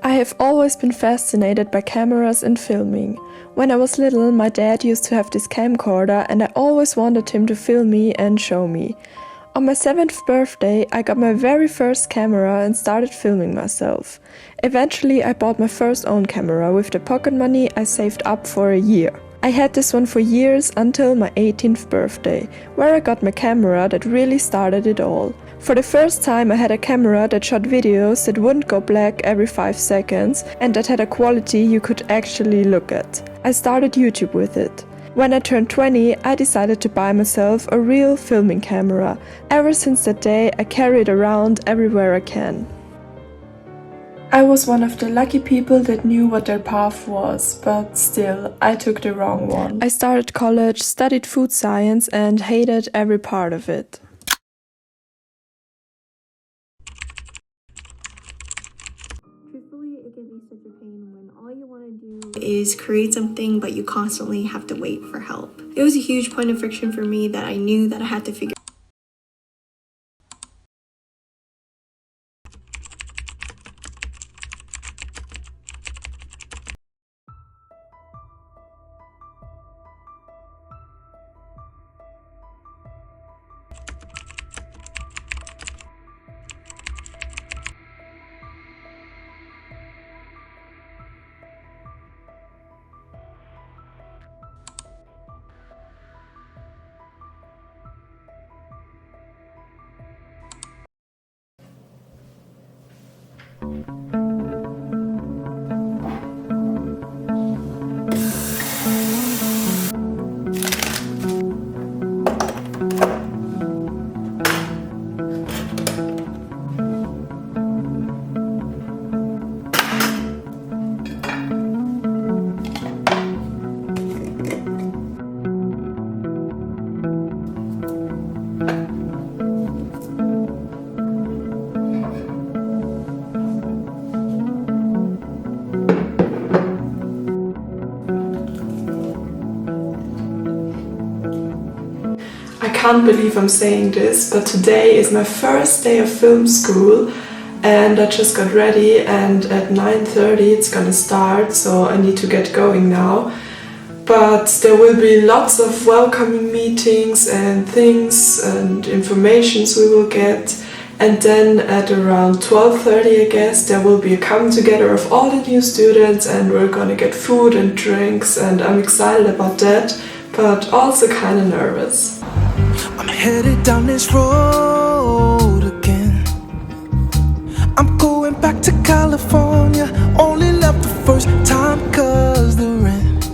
I have always been fascinated by cameras and filming. When I was little, my dad used to have this camcorder and I always wanted him to film me and show me. On my 7th birthday, I got my very first camera and started filming myself. Eventually, I bought my first own camera with the pocket money I saved up for a year. I had this one for years until my 18th birthday, where I got my camera that really started it all. For the first time I had a camera that shot videos that wouldn't go black every 5 seconds and that had a quality you could actually look at. I started YouTube with it. When I turned 20, I decided to buy myself a real filming camera. Ever since that day, I carry it around everywhere I can. I was one of the lucky people that knew what their path was, but still, I took the wrong one. I started college, studied food science and hated every part of it. Truthfully, it can be such a pain when all you want to do is create something, but you constantly have to wait for help. It was a huge point of friction for me that I knew that I had to figure I can't believe I'm saying this, but today is my first day of film school and I just got ready and at 9:30 it's gonna start, so I need to get going now. But there will be lots of welcoming meetings and things and informations we will get, and then at around 12:30 I guess there will be a come together of all the new students and we're gonna get food and drinks, and I'm excited about that but also kind of nervous. I'm headed down this road again. I'm going back to California. Only left the first time cause the rent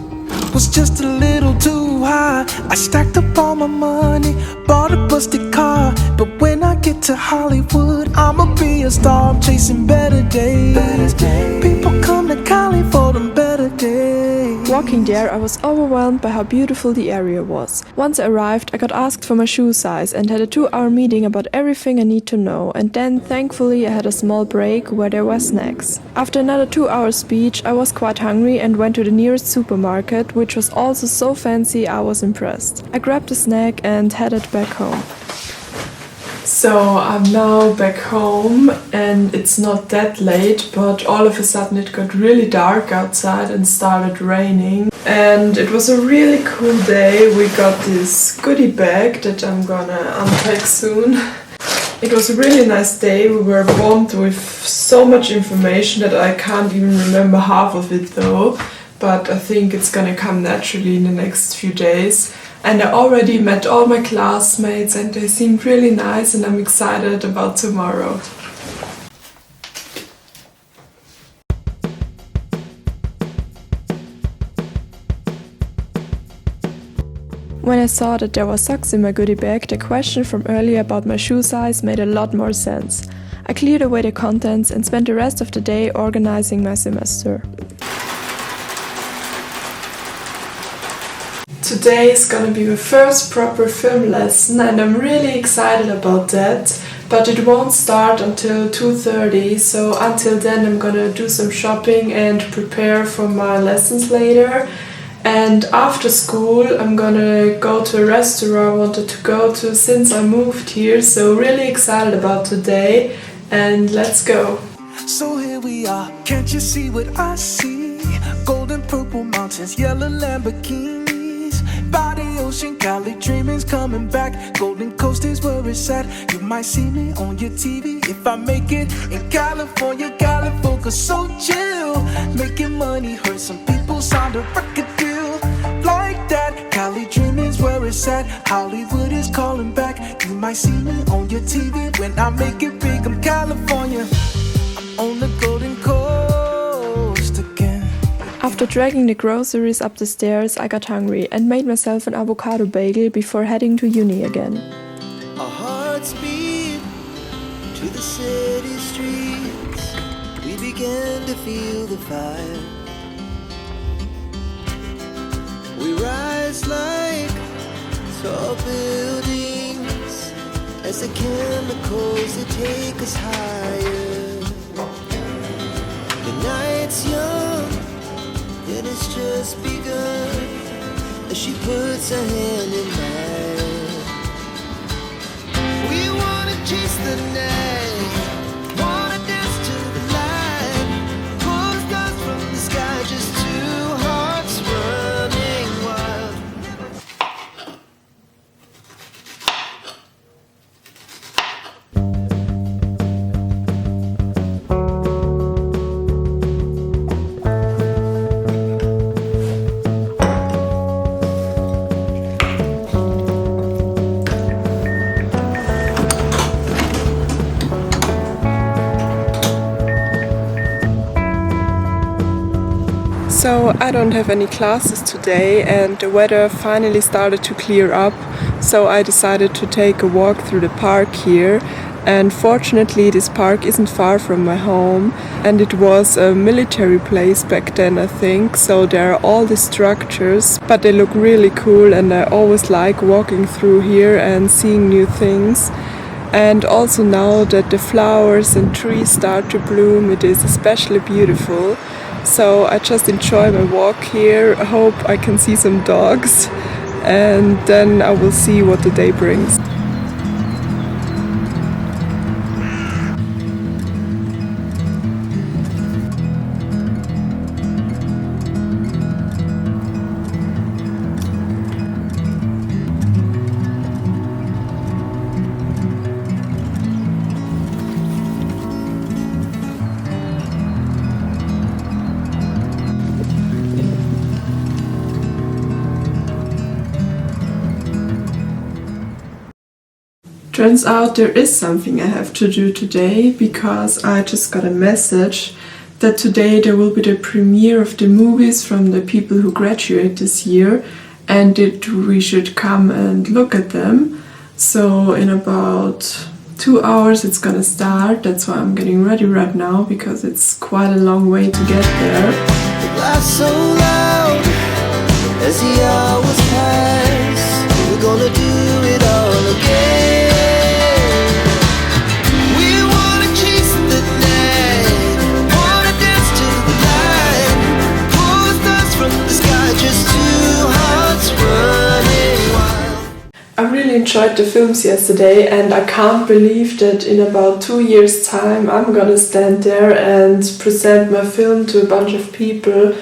was just a little too high. I stacked up all my money, bought a busted car. But when I get to Hollywood, I'ma be a star. I'm chasing better days. People come to Cali for them better days. Walking there, I was overwhelmed by how beautiful the area was. Once I arrived, I got asked for my shoe size and had a 2-hour meeting about everything I need to know, and then thankfully I had a small break where there were snacks. After another 2-hour speech, I was quite hungry and went to the nearest supermarket, which was also so fancy I was impressed. I grabbed a snack and headed back home. So I'm now back home and it's not that late, but all of a sudden it got really dark outside and started raining. And it was a really cool day. We got this goodie bag that I'm gonna unpack soon. It was a really nice day. We were bombed with so much information that I can't even remember half of it though. But I think it's gonna come naturally in the next few days. And I already met all my classmates and they seemed really nice and I'm excited about tomorrow. When I saw that there were socks in my goodie bag, the question from earlier about my shoe size made a lot more sense. I cleared away the contents and spent the rest of the day organizing my semester. Today is gonna be my first proper film lesson and I'm really excited about that, but it won't start until 2:30, so until then I'm gonna do some shopping and prepare for my lessons later. And after school I'm gonna go to a restaurant I wanted to go to since I moved here, so really excited about today and let's go. So here we are, can't you see what I see? Golden purple mountains, yellow Lamborghinis. By the ocean, Cali dreaming's coming back. Golden Coast is where it's at. You might see me on your TV if I make it in California. California, so chill. Making money hurt some people, signed a record deal. Like that, Cali dreaming's where it's at. Hollywood is calling back. You might see me on your TV when I make it big. I'm California, I'm on the Golden Coast again. After dragging the groceries up the stairs, I got hungry and made myself an avocado bagel before heading to uni again. Our hearts beat to the city streets. We began to feel the fire. We rise like tall buildings as the chemicals that take us higher. The night's young, and it's just begun as she puts her hand in mine. We wanna chase the night, wanna dance to the light, pull the stars from the sky, just two hearts running wild. So I don't have any classes today and the weather finally started to clear up, so I decided to take a walk through the park here. And fortunately this park isn't far from my home, and it was a military place back then, I think, so there are all the structures, but they look really cool and I always like walking through here and seeing new things. And also now that the flowers and trees start to bloom, it is especially beautiful. So I just enjoy my walk here. I hope I can see some dogs, and then I will see what the day brings. Turns out there is something I have to do today, because I just got a message that today there will be the premiere of the movies from the people who graduate this year, and that we should come and look at them. So in about 2 hours it's gonna start. That's why I'm getting ready right now, because it's quite a long way to get there. It laughs so loud as the hours pass. We're gonna do it all again. We wanna chase the night, wanna dance to the light, pull the stars from the sky, just two hearts running wild. I really enjoyed the films yesterday, and I can't believe that in about 2 years' time I'm gonna stand there and present my film to a bunch of people.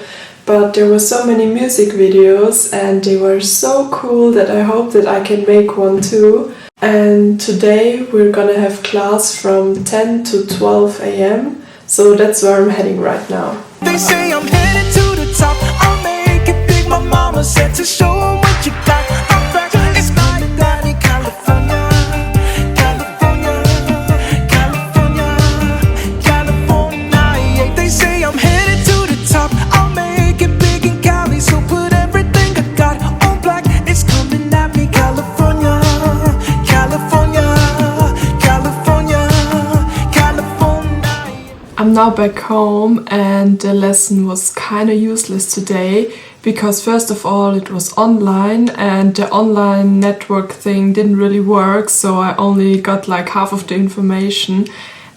But there were so many music videos and they were so cool that I hope that I can make one too. And today we're gonna have class from 10 to 12 a.m. So that's where I'm heading right now. They say I'm headed to the top, I'll make it big. My mama said to show 'em what you got. I'm back, it's like that in California, California, California, California. Yeah, they say I'm headed to the top, I'll make it big in Cali. So put everything I got on black, it's coming at me. California, California, California, California. I'm now back home, and the lesson was kinda useless today, because first of all it was online and the online network thing didn't really work, so I only got like half of the information.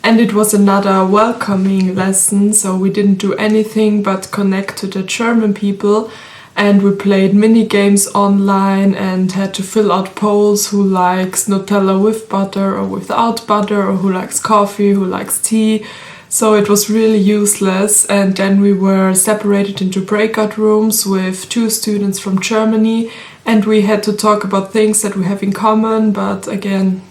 And it was another welcoming lesson, so we didn't do anything but connect to the German people, and we played mini games online and had to fill out polls: who likes Nutella with butter or without butter, or who likes coffee, who likes tea. so it was really useless. And then we were separated into breakout rooms with 2 students from Germany, and we had to talk about things that we have in common, but again,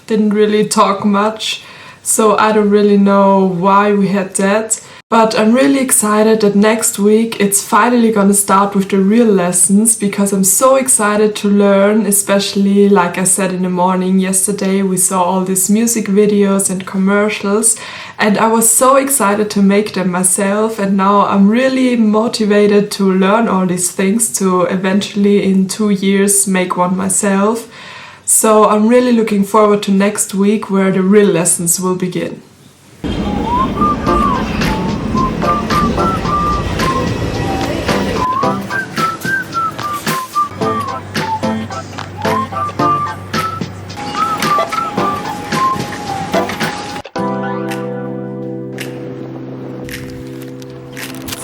didn't really talk much. So I don't really know why we had that. But I'm really excited that next week it's finally gonna start with the real lessons, because I'm so excited to learn, especially like I said in the morning yesterday, we saw all these music videos and commercials, and I was so excited to make them myself, and now I'm really motivated to learn all these things to eventually in 2 years make one myself. So I'm really looking forward to next week where the real lessons will begin.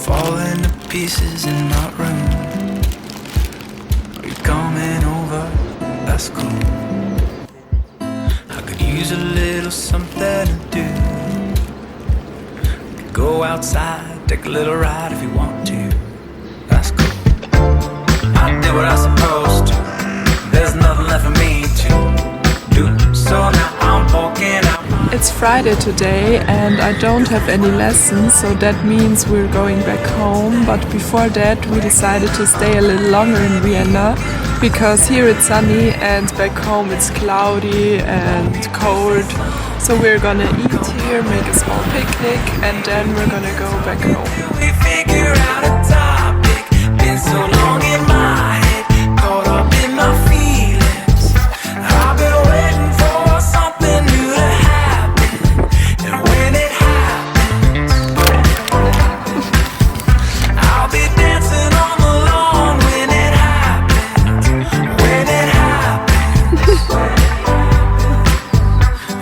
Falling to pieces in my room. Are you coming over? That's cool. I could use a little something to do. Go outside, take a little ride if you want to. That's cool. I did what I was supposed to. There's nothing left for me to do. So now I'm walking out. It's Friday today and I don't have any lessons, so that means we're going back home. But before that we decided to stay a little longer in Vienna, because here it's sunny and back home it's cloudy and cold. So we're gonna eat here, make a small picnic, and then we're gonna go back home. We figure out a topic. Been so long in my head, caught up in my feelings. I've been waiting for something new to happen, and when it happens, I'll be dancing on the lawn when it happens. When it happens,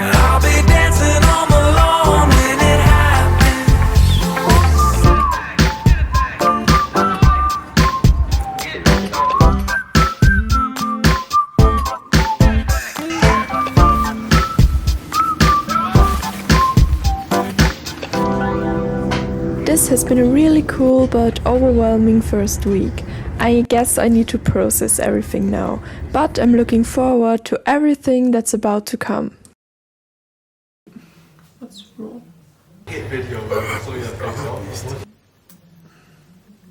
I'll be dancing on the lawn when it happens. This has been a really cool but overwhelming first week. I guess I need to process everything now, but I'm looking forward to everything that's about to come. What's wrong?